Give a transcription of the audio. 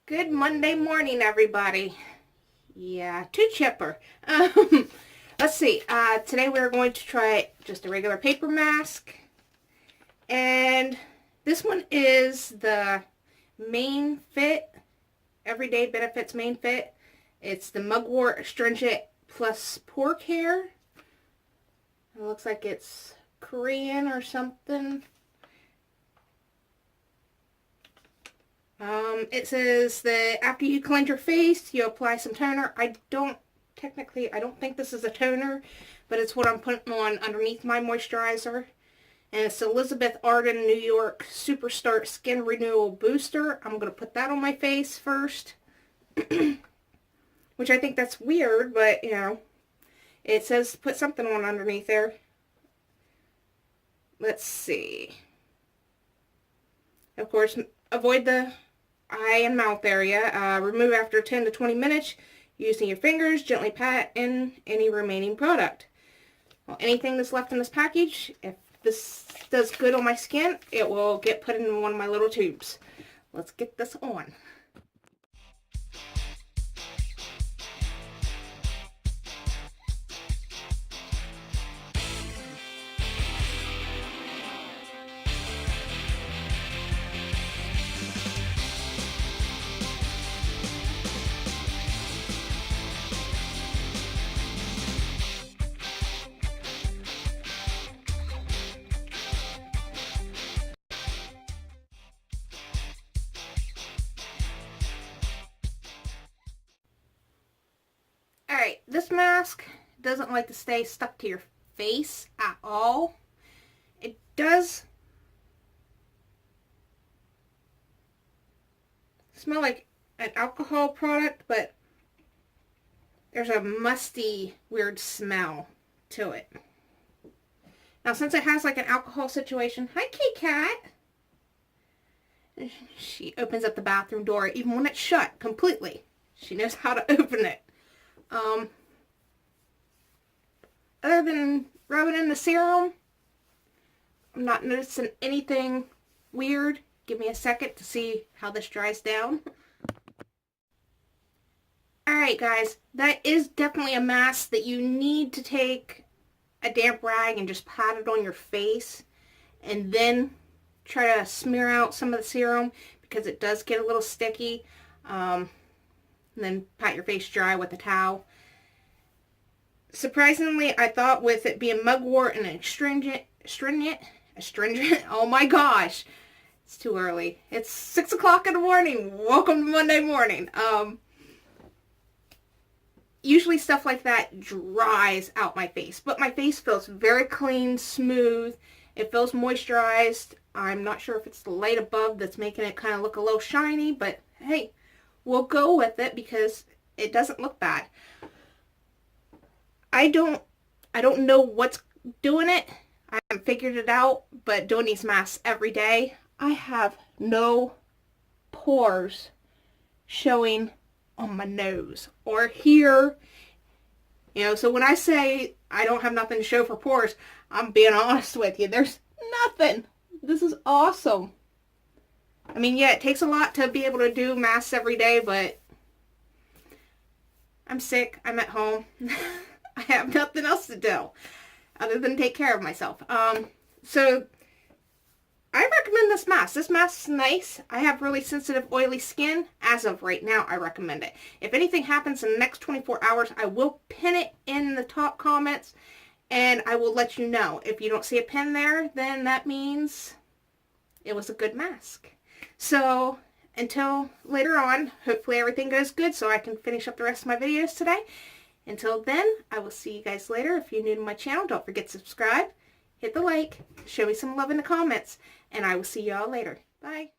Good Monday morning, everybody. Yeah, too chipper. Let's see. Today we're going to try just a regular paper mask. And this one is the Manefit, Everyday Benefits Manefit. It's the Mugwort Astringent plus Pore Care. It looks like it's Korean or something. It says that after you cleanse your face, you apply some toner. I don't think this is a toner, but it's what I'm putting on underneath my moisturizer. And it's Elizabeth Arden New York Superstart Skin Renewal Booster. I'm going to put that on my face first. Which I think that's weird, but, you know, it says put something on underneath there. Let's see. Of course, avoid the eye and mouth area. Remove after 10 to 20 minutes. Using your fingers, gently pat in any remaining product. Well, anything that's left in this package, if this does good on my skin, it will get put in one of my little tubes. Let's get this on. Alright, this mask doesn't like to stay stuck to your face at all. It does smell like an alcohol product, but there's a musty, weird smell to it. Now, since it has like an alcohol situation, hi Kit Kat! She opens up the bathroom door even when it's shut completely. She knows how to open it. Other than rubbing in the serum, I'm not noticing anything weird. Give me a second to see how this dries down. Alright guys, that is definitely a mask that you need to take a damp rag and just pat it on your face and then try to smear out some of the serum because it does get a little sticky. And then pat your face dry with a towel. Surprisingly, I thought with it being mugwort and astringent, oh my gosh, it's too early. It's 6 o'clock in the morning. Welcome to Monday morning. Usually stuff like that dries out my face, but my face feels very clean, smooth. It feels moisturized. I'm not sure if it's the light above that's making it kind of look a little shiny, but hey, we'll go with it because it doesn't look bad. I don't know what's doing it. I haven't figured it out, but doing these masks every day, I have no pores showing on my nose or here. You know, so when I say I don't have nothing to show for pores, I'm being honest with you. There's nothing. This is awesome. I mean, yeah, it takes a lot to be able to do masks every day, but I'm sick. I'm at home. I have nothing else to do other than take care of myself. So I recommend this mask. This mask is nice. I have really sensitive, oily skin. As of right now, I recommend it. If anything happens in the next 24 hours, I will pin it in the top comments, and I will let you know. If you don't see a pin there, then that means it was a good mask. So, until later on, hopefully everything goes good so I can finish up the rest of my videos today. Until then, I will see you guys later. If you're new to my channel, don't forget to subscribe, hit the like, show me some love in the comments, and I will see you all later. Bye.